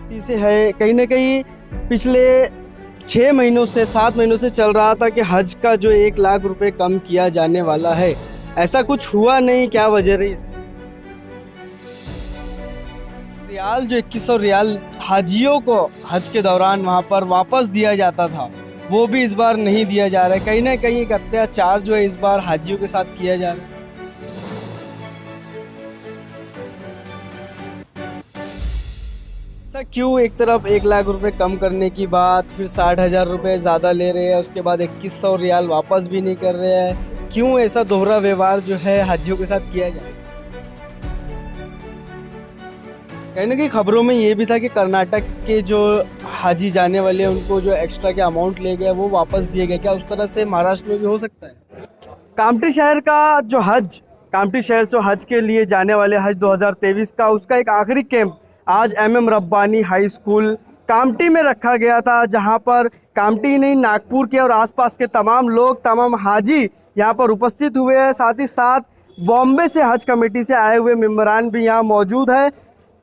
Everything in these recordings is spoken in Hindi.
कमेटी से है, कहीं ना कहीं पिछले 6 महीनों से 7 महीनों से चल रहा था कि हज का जो 1 लाख रुपए कम किया जाने वाला है, ऐसा कुछ हुआ नहीं, क्या वजह रही इसकी? रियाल जो 2100 रियाल हाजियों को हज के दौरान वहाँ पर वापस दिया जाता था, वो भी इस बार नहीं दिया जा रहा है। कहीं ना कहीं एक अत्याचार जो है इस बार हाजियों के साथ किया जा रहा है। ऐसा क्यों? एक तरफ 1 लाख रुपए कम करने की बात, फिर 60,000 रुपये ज़्यादा ले रहे हैं, उसके बाद 2100 रियाल वापस भी नहीं कर रहे हैं। क्यों ऐसा दोहरा व्यवहार जो है हाजियों के साथ किया जा रहा है? कहीं ना कहीं खबरों में ये भी था कि कर्नाटक के जो हाजी जाने वाले हैं उनको जो एक्स्ट्रा के अमाउंट ले गया वो वापस दिए गए। क्या उस तरह से महाराष्ट्र में भी हो सकता है? कामठी शहर का जो हज, कामठी शहर से हज के लिए जाने वाले हज 2023 का उसका एक आखिरी कैंप आज MM Rabbani high school Kamthi में रखा गया था, जहां पर कामठी नहीं नागपुर के और आसपास के तमाम लोग, तमाम हाजी यहां पर उपस्थित हुए हैं। साथ ही साथ बॉम्बे से हज कमेटी से आए हुए मेंबरान भी यहां मौजूद है।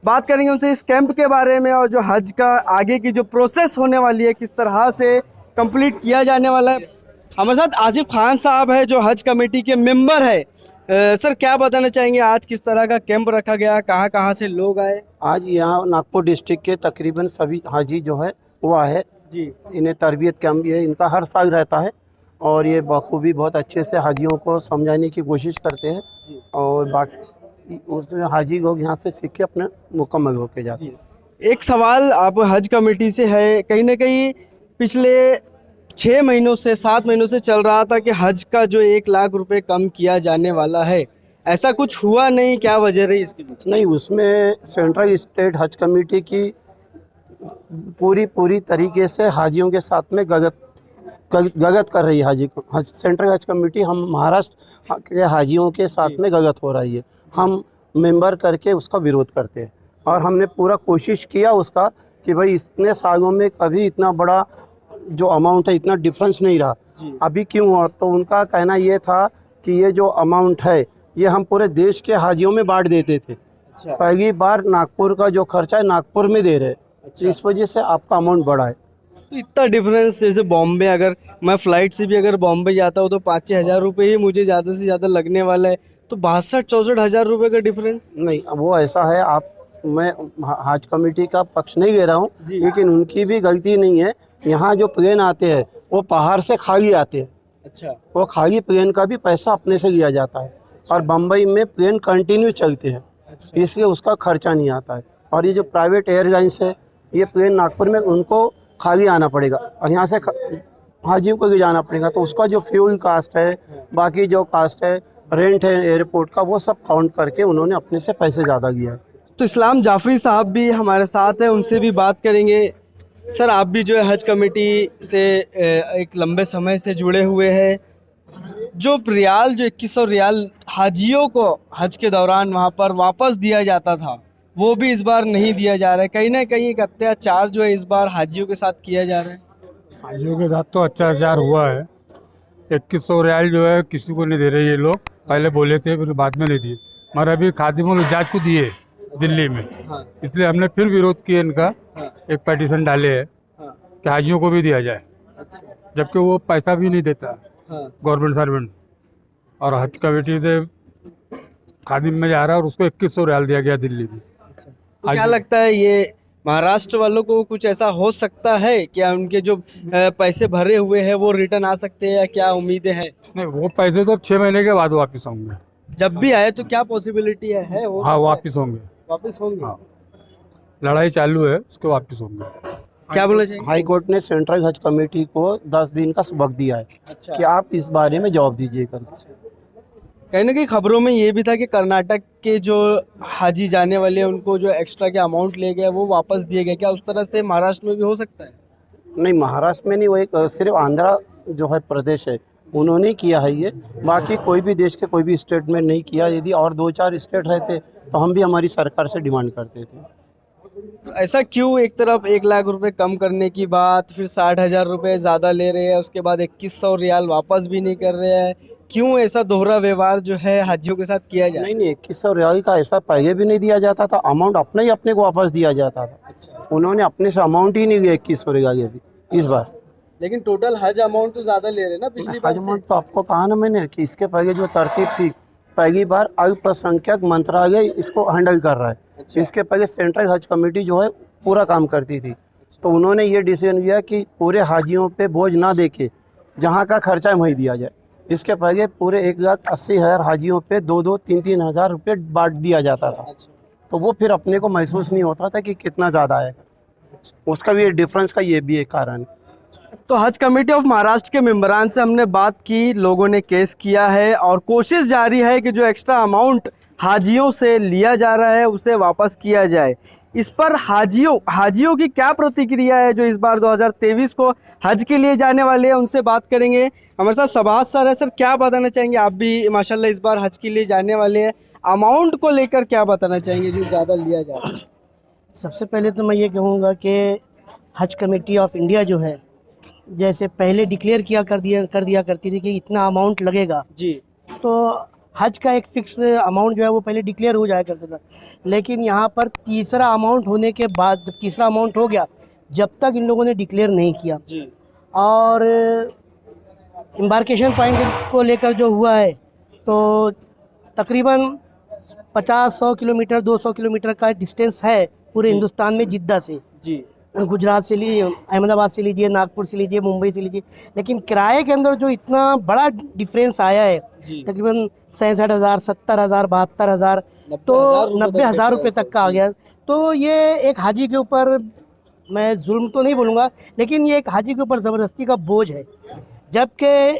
बात करेंगे उनसे इस कैंप के बारे में और जो हज का आगे की जो प्रोसेस होने वाली है, किस तरह से कंप्लीट किया जाने वाला है। हमारे साथ आसिफ खान साहब है जो हज कमेटी के मेंबर है। सर, क्या बताना चाहेंगे, आज किस तरह का कैंप रखा गया, कहाँ कहाँ से लोग आए? आज यहाँ नागपुर डिस्ट्रिक्ट के तकरीबन सभी हाजी जो है वो आए जी, इन्हें तरबियत कैंप ये इनका हर साल रहता है और ये बखूबी बहुत अच्छे से हाजियों को समझाने की कोशिश करते हैं जी। और बाकी उसमें हाजी लोग यहाँ से सीख के अपने मुकम्मल होके जाते हैं। एक सवाल आप हज कमेटी से है, कहीं ना कहीं पिछले 6 महीनों से 7 महीनों से चल रहा था कि हज का जो 1 लाख रुपए कम किया जाने वाला है, ऐसा कुछ हुआ नहीं, क्या वजह रही इसके पीछे? नहीं, उसमें सेंट्रल स्टेट हज कमेटी की पूरी तरीके से हाजियों के साथ में गलत कर रही है हाजी को। हज सेंट्रल हज कमेटी हम महाराष्ट्र के हाजियों के साथ में गलत हो रही है। हम मेंबर करके उसका विरोध करते हैं और हमने पूरा कोशिश किया उसका कि भाई इतने सालों में कभी इतना बड़ा जो अमाउंट है इतना डिफरेंस नहीं रहा, अभी क्यों हुआ? तो उनका कहना ये था कि ये जो अमाउंट है ये हम पूरे देश के हाजियों में बांट देते थे। अच्छा। पहली बार नागपुर का जो खर्चा है नागपुर में दे रहे हैं। अच्छा। इस वजह से आपका अमाउंट बढ़ा है। तो इतना डिफरेंस, जैसे बॉम्बे, अगर मैं फ़्लाइट से भी अगर बॉम्बे जाता हूँ तो 5-6 हज़ार रुपये ही मुझे ज़्यादा से ज़्यादा लगने वाला है, तो 62-64 हज़ार रुपये का डिफरेंस। नहीं, वो ऐसा है, मैं हज कमेटी का पक्ष नहीं ले रहा हूँ, जी। लेकिन उनकी भी गलती नहीं है। यहाँ जो प्लेन आते हैं वो पहाड़ से खाली आते हैं, अच्छा। वो खाली प्लेन का भी पैसा अपने से लिया जाता है और बम्बई में प्लेन कंटिन्यू चलते हैं, इसलिए उसका खर्चा नहीं आता है। और ये जो प्राइवेट एयरलाइंस है, ये प्लेन नागपुर में उनको खाली आना पड़ेगा और यहाँ से हाजियों को ले जाना पड़ेगा, तो उसका जो फ्यूल कास्ट है, बाकी जो कास्ट है, रेंट है एयरपोर्ट का, वो सब काउंट करके उन्होंने अपने से पैसे ज़्यादा लिया है। तो इस्लाम जाफरी साहब भी हमारे साथ हैं, उनसे भी बात करेंगे। सर, आप भी जो है हज कमेटी से एक लंबे समय से जुड़े हुए हैं। जो रियाल जो 2100 रियाल हाजियों को हज के दौरान वहाँ पर वापस दिया जाता था, वो भी इस बार नहीं दिया जा रहा है। कहीं ना कहीं एक अत्याचार जो है इस बार हाजियों के साथ किया जा रहा है। हाजियों के साथ तो अत्याचार हुआ है। 2100 रियाल जो है किसी को नहीं दे रहे ये लोग, पहले बोले थे फिर बाद में नहीं दिए। मगर अभी खादिमुल इजाज को दिए दिल्ली में, हाँ, इसलिए हमने फिर विरोध किया इनका। हाँ, एक पिटीशन डाले है हाँ। कि हाजियों को भी दिया जाए, अच्छा। जबकि वो पैसा भी नहीं देता हाँ। Government servant. और हज कमेटी से खादिम में जा रहा है और उसको 2100 रियाल दिया गया दिल्ली में। तो क्या लगता है, ये महाराष्ट्र वालों को कुछ ऐसा हो सकता है क्या? उनके जो पैसे भरे हुए हैं वो रिटर्न आ सकते हैं या क्या उम्मीदें हैं? नहीं, वो पैसे तो 6 महीने के बाद वापस होंगे। जब भी आए तो क्या पॉसिबिलिटी है वो? हाँ, वापस होंगे। वापस होंगे। हाँ, लड़ाई चालू है, उसके वापस होंगे। क्या बोलना चाहिए? हाई कोर्ट ने सेंट्रल हज कमेटी को 10 दिन का वक्त दिया है अच्छा। कि आप इस बारे में जवाब दीजिए करके। कहीं ना कहीं खबरों में ये भी था कि कर्नाटक के जो हाजी जाने वाले हैं उनको जो एक्स्ट्रा के अमाउंट ले गए वो वापस दिए गए। क्या उस तरह से महाराष्ट्र में भी हो सकता है? नहीं, महाराष्ट्र में नहीं, वो एक सिर्फ आंध्रा जो है प्रदेश है उन्होंने किया है ये, बाकी कोई भी देश के कोई भी स्टेट में नहीं किया। यदि और 2-4 स्टेट रहते तो हम भी हमारी सरकार से डिमांड करते थे। तो ऐसा क्यों? एक तरफ 1 लाख रुपए कम करने की बात, फिर 60,000 रुपये ज़्यादा ले रहे हैं, उसके बाद 2100 रियाल वापस भी नहीं कर रहे हैं। क्यों ऐसा दोहरा व्यवहार जो है हाजियों के साथ किया जाए? नहीं 2100 रियाल का ऐसा पहले भी नहीं दिया जाता था, अमाउंट अपने ही अपने को वापस दिया जाता था। उन्होंने अपने से अमाउंट ही नहीं दिया 2100 रियाल भी इस बार। लेकिन टोटल हज अमाउंट तो ज्यादा ले रहे हैं ना पिछली बार हज अमाउंट तो आपको कहा ना मैंने कि इसके पहले जो तरतीब थी, पहली बार अल्पसंख्यक मंत्रालय इसको हैंडल कर रहा है। इसके पहले सेंट्रल हज कमेटी जो है पूरा काम करती थी, तो उन्होंने ये डिसीजन लिया कि पूरे हाजियों पे बोझ ना देके जहाँ का खर्चा वहीं दिया जाए। इसके पहले पूरे 1,80,000 हाजियों पे 2-2, 3-3 हज़ार रुपये बांट दिया जाता था, तो वो फिर अपने को महसूस नहीं होता था कि कितना ज़्यादा आएगा। उसका भी डिफरेंस का ये भी एक कारण है। तो हज कमेटी ऑफ महाराष्ट्र के मेंबरान से हमने बात की, लोगों ने केस किया है और कोशिश जारी है कि जो एक्स्ट्रा अमाउंट हाजियों से लिया जा रहा है उसे वापस किया जाए। इस पर हाजियों की क्या प्रतिक्रिया है जो इस बार 2023 को हज के लिए जाने वाले हैं, उनसे बात करेंगे। हमारे साथ शबाज सर है। सर, क्या बताना चाहेंगे? आप भी माशाल्लाह इस बार हज के लिए जाने वाले हैं, अमाउंट को लेकर क्या बताना चाहेंगे जो ज़्यादा लिया जा रहा है? सबसे पहले तो मैं ये कहूँगा कि हज कमेटी ऑफ इंडिया जो है, जैसे पहले डिक्लेयर कर दिया करती थी कि इतना अमाउंट लगेगा जी। तो हज का एक फिक्स अमाउंट जो है वो पहले डिक्लेयर हो जाया करता था। लेकिन यहाँ पर तीसरा अमाउंट होने के बाद, जब तीसरा अमाउंट हो गया, जब तक इन लोगों ने डिक्लेयर नहीं किया जी। और एम्बार्केशन पॉइंट को लेकर जो हुआ है, तो तकरीबन 50-100 किलोमीटर 200 किलोमीटर का डिस्टेंस है पूरे हिंदुस्तान में जिद्दा से। जी। गुजरात से लीजिए, अहमदाबाद से लीजिए, नागपुर से लीजिए, मुंबई से लीजिए, लेकिन किराए के अंदर जो इतना बड़ा डिफरेंस आया है, तकरीबन 66,000, 70,000, 72,000, तो 90,000 रुपये तक का आ गया। तो ये एक हाजी के ऊपर, मैं जुल्म तो नहीं बोलूँगा, लेकिन ये एक हाजी के ऊपर ज़बरदस्ती का बोझ है, जबकि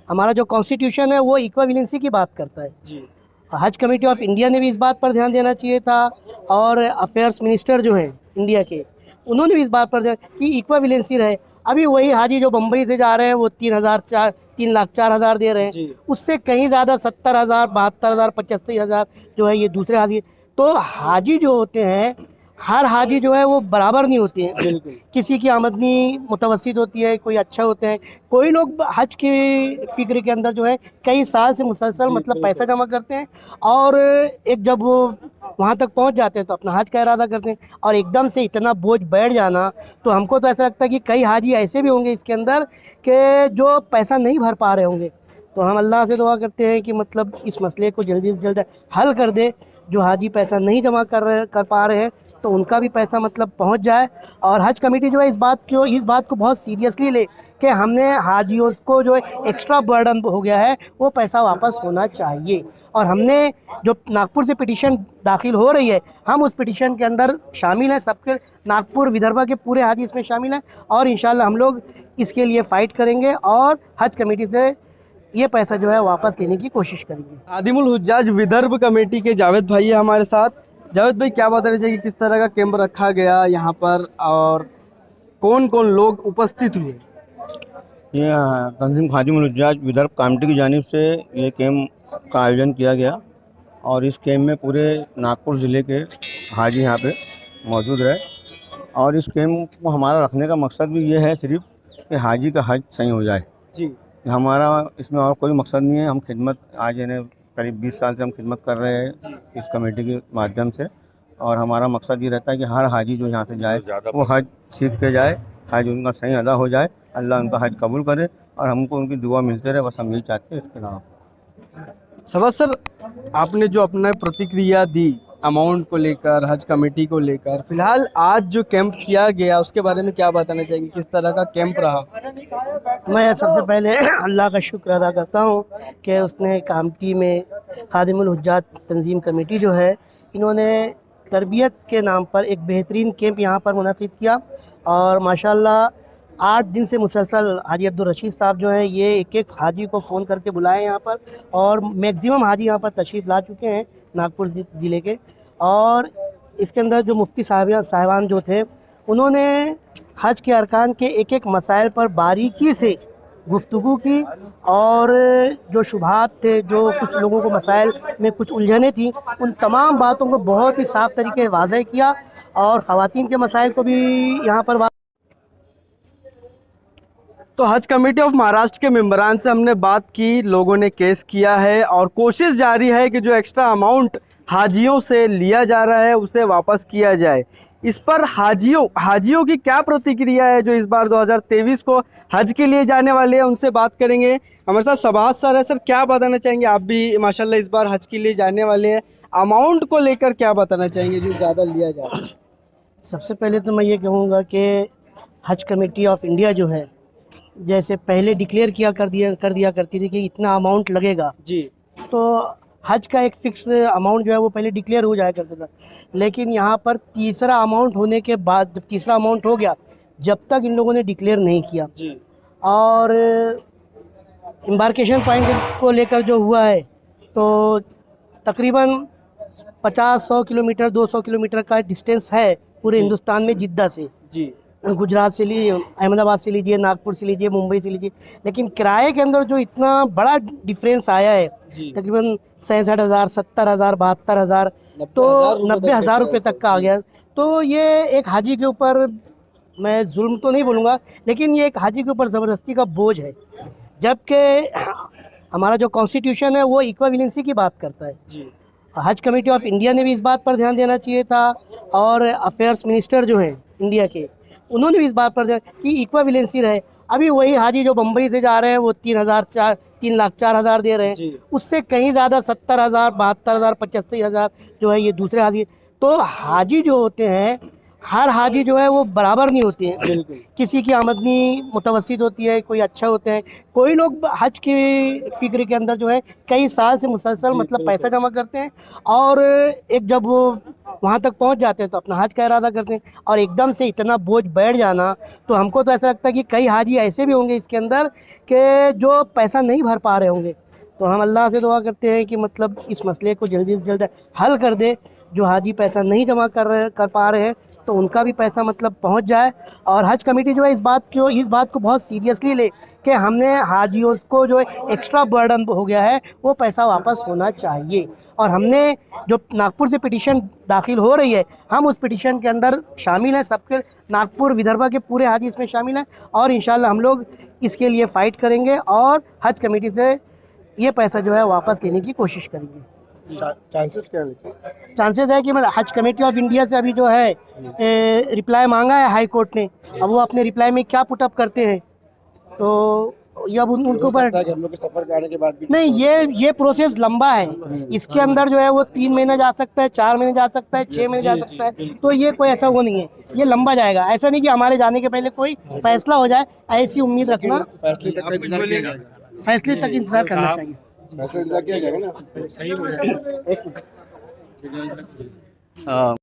हमारा जो कॉन्स्टिट्यूशन है वो इक्विवेलेंसी की बात करता है। जी। हज कमेटी ऑफ इंडिया ने भी इस बात पर ध्यान देना चाहिए था, और अफेयर्स मिनिस्टर जो हैं इंडिया के, उन्होंने भी इस बात पर ध्यान कि इक्विवेलेंसी रहे। अभी वही हाजी जो बम्बई से जा रहे हैं वो 3,04,000 दे रहे हैं, उससे कहीं ज़्यादा 70,000, 72,000, 85,000 जो है ये दूसरे हाजी। तो हाजी जो होते हैं, हर हाजी जो है वो बराबर नहीं होते हैं। किसी की आमदनी मुतवस्सित होती है, कोई अच्छा होते हैं, कोई लोग हज की फिक्र के अंदर जो है कई साल से मुसलसल मतलब पैसा जमा करते हैं, और एक जब वो वहाँ तक पहुँच जाते हैं तो अपना हज का इरादा करते हैं, और एकदम से इतना बोझ बैठ जाना, तो हमको तो ऐसा लगता है कि कई हाजी ऐसे भी होंगे इसके अंदर कि जो पैसा नहीं भर पा रहे होंगे। तो हम अल्लाह से दुआ करते हैं कि मतलब इस मसले को जल्दी से जल्द हल कर दे। जो हाजी पैसा नहीं जमा कर पा रहे हैं तो उनका भी पैसा मतलब पहुंच जाए, और हज कमेटी जो है इस बात को बहुत सीरियसली ले कि हमने हाजियों को जो एक्स्ट्रा बर्डन हो गया है वो पैसा वापस होना चाहिए। और हमने जो नागपुर से पिटीशन दाखिल हो रही है, हम उस पिटीशन के अंदर शामिल हैं, सबके नागपुर विदर्भा के पूरे हाजी इसमें शामिल हैं, और इंशाल्लाह हम लोग इसके लिए फ़ाइट करेंगे और हज कमेटी से ये पैसा जो है वापस लेने की कोशिश करेंगे। आदिमुल हुज्जाज विदर्भ कमेटी के जावेद भाई है हमारे साथ। जावेद भाई, क्या बताना चाहिए कि किस तरह का कैंप रखा गया यहाँ पर और कौन कौन लोग उपस्थित हुए? ये तंजीम खादिमुल हुज्जाज विदर्भ कमेटी की जानिब से ये कैंप का आयोजन किया गया, और इस कैंप में पूरे नागपुर ज़िले के हाजी यहाँ पे मौजूद रहे। और इस कैंप को हमारा रखने का मकसद भी ये है सिर्फ कि हाजी का हज सही हो जाए जी। हमारा इसमें और कोई मकसद नहीं है। हम खिदमत आज यानी करीब 20 साल से हम खिदमत कर रहे हैं इस कमेटी के माध्यम से, और हमारा मकसद ये रहता है कि हर हाजी जो यहाँ से जाए वो हज सीख के जाए, हज उनका सही अदा हो जाए, अल्लाह उनका हज कबूल करे और हमको उनकी दुआ मिलते रहे, बस हम यही चाहते हैं। इसके अलावा शबाज सर, आपने जो अपना प्रतिक्रिया दी अमाउंट को लेकर, हज कमेटी को लेकर, फिलहाल आज जो कैंप किया गया उसके बारे में क्या बताना चाहेंगे? किस तरह का कैंप रहा? मैं सबसे पहले अल्लाह का शुक्र अदा करता हूँ कि उसने कमेटी में खादिमुल हुज्जाज तंजीम कमेटी जो है, इन्होंने तरबियत के नाम पर एक बेहतरीन कैंप यहाँ पर मुनक़िद किया, और माशाल्लाह 8 दिन से मुसलसल हाजी अब्दुल रशीद साहब जो हैं ये एक हाजी को फ़ोन करके बुलाए यहाँ पर, और मैक्सिमम हाजी यहाँ पर तशरीफ़ ला चुके हैं नागपुर ज़िले के। और इसके अंदर जो मुफ्ती साहिबान जो थे, उन्होंने हज के अरकान के एक मसाइल पर बारीकी से गुफ्तगू की, और जो शुबहात थे, जो कुछ लोगों को मसाइल में कुछ उलझनें थी, उन तमाम बातों को बहुत ही साफ़ तरीके से वाज़ह किया, और ख़वातीन के मसाइल को भी यहाँ पर तो हज कमेटी ऑफ महाराष्ट्र के मेंबरान से हमने बात की, लोगों ने केस किया है और कोशिश जारी है कि जो एक्स्ट्रा अमाउंट हाजियों से लिया जा रहा है उसे वापस किया जाए। इस पर हाजियों की क्या प्रतिक्रिया है जो इस बार 2023 को हज के लिए जाने वाले हैं, उनसे बात करेंगे। हमारे साथ शबाज सर है। सर, क्या बताना चाहेंगे? आप भी माशाल्लाह इस बार हज के लिए जाने वाले हैं, अमाउंट को लेकर क्या बताना चाहेंगे जो ज़्यादा लिया जा रहा है? सबसे पहले तो मैं ये कहूँगा कि हज कमेटी ऑफ इंडिया जो है, जैसे पहले डिक्लेयर कर दिया करती थी कि इतना अमाउंट लगेगा जी, तो हज का एक फिक्स अमाउंट जो है वो पहले डिक्लेयर हो जाया करता था। लेकिन यहाँ पर तीसरा अमाउंट होने के बाद, जब तीसरा अमाउंट हो गया, जब तक इन लोगों ने डिक्लेयर नहीं किया जी, और एम्बार्केशन पॉइंट को लेकर जो हुआ है तो तकरीबन 50-100 किलोमीटर 200 किलोमीटर का डिस्टेंस है पूरे हिंदुस्तान में, जिद्दा से, जी, गुजरात से लीजिए, अहमदाबाद से लीजिए, नागपुर से लीजिए, मुंबई से लीजिए। लेकिन किराए के अंदर जो इतना बड़ा डिफरेंस आया है, जी। तकरीबन 67,000, 70,000, 72,000, तो 90,000 रुपये तक का आ गया। तो ये एक हाजी के ऊपर, मैं जुल्म तो नहीं बोलूँगा, लेकिन ये एक हाजी के ऊपर ज़बरदस्ती का बोझ है। जबकि हमारा जो कॉन्स्टिट्यूशन है वो इक्वावेलेंसी की बात करता है। जी, हज कमेटी ऑफ इंडिया ने भी इस बात पर ध्यान देना चाहिए था, और अफेयर्स मिनिस्टर जो हैं इंडिया के, उन्होंने भी इस बात पर ध्यान कि इक्वावेलेंसी रहे। अभी वही हाजी जो बम्बई से जा रहे हैं वो 3,04,000 दे रहे जी। हैं, उससे कहीं ज़्यादा 70,000, 72,000, 85,000 जो है ये दूसरे हाजी। तो हाजी जो होते हैं, हर हाजी जो है वो बराबर नहीं होते हैं। बिल्कुल। किसी की आमदनी मुतवस्सित होती है, कोई अच्छा होते हैं, कोई लोग हज की फिक्र के अंदर जो है कई साल से मुसलसल मतलब पैसा जमा करते हैं, और एक जब वो वहाँ तक पहुँच जाते हैं तो अपना हज का इरादा करते हैं, और एकदम से इतना बोझ बैठ जाना, तो हमको तो ऐसा लगता है कि कई हाजी ऐसे भी होंगे इसके अंदर कि जो पैसा नहीं भर पा रहे होंगे। तो हम अल्लाह से दुआ करते हैं कि मतलब इस मसले को जल्दी से जल्द हल कर दे। जो हाजी पैसा नहीं जमा कर पा रहे हैं तो उनका भी पैसा मतलब पहुंच जाए, और हज कमेटी जो है इस बात को बहुत सीरियसली ले कि हमने हाजियों को जो एक्स्ट्रा बर्डन हो गया है वो पैसा वापस होना चाहिए। और हमने जो नागपुर से पिटीशन दाखिल हो रही है, हम उस पिटीशन के अंदर शामिल हैं, सबके नागपुर विदर्भा के पूरे हाजी इसमें शामिल हैं, और इंशाल्लाह हम लोग इसके लिए फ़ाइट करेंगे और हज कमेटी से ये पैसा जो है वापस लेने की कोशिश करेंगे। चांसेस क्या है? चांसेस है कि मतलब हज कमेटी ऑफ इंडिया से अभी जो है रिप्लाई मांगा है हाई कोर्ट ने। अब वो अपने रिप्लाई में क्या पुटअप करते हैं, तो ये अब उनके ऊपर हम लोग के सफर के आने के बाद भी नहीं, ये प्रोसेस लंबा है। इसके अंदर जो है वो 3 महीने जा सकता है, 4 महीने जा सकता है, 6 महीने जा सकता है। तो ये कोई ऐसा वो नहीं है, ये लंबा जाएगा। ऐसा नहीं कि हमारे जाने के पहले कोई फैसला हो जाए, ऐसी उम्मीद रखना। फैसले तक का इंतजार किया जाएगा। फैसले तक इंतजार करना चाहिए। फैसले इंतजार किया जाएगा ना।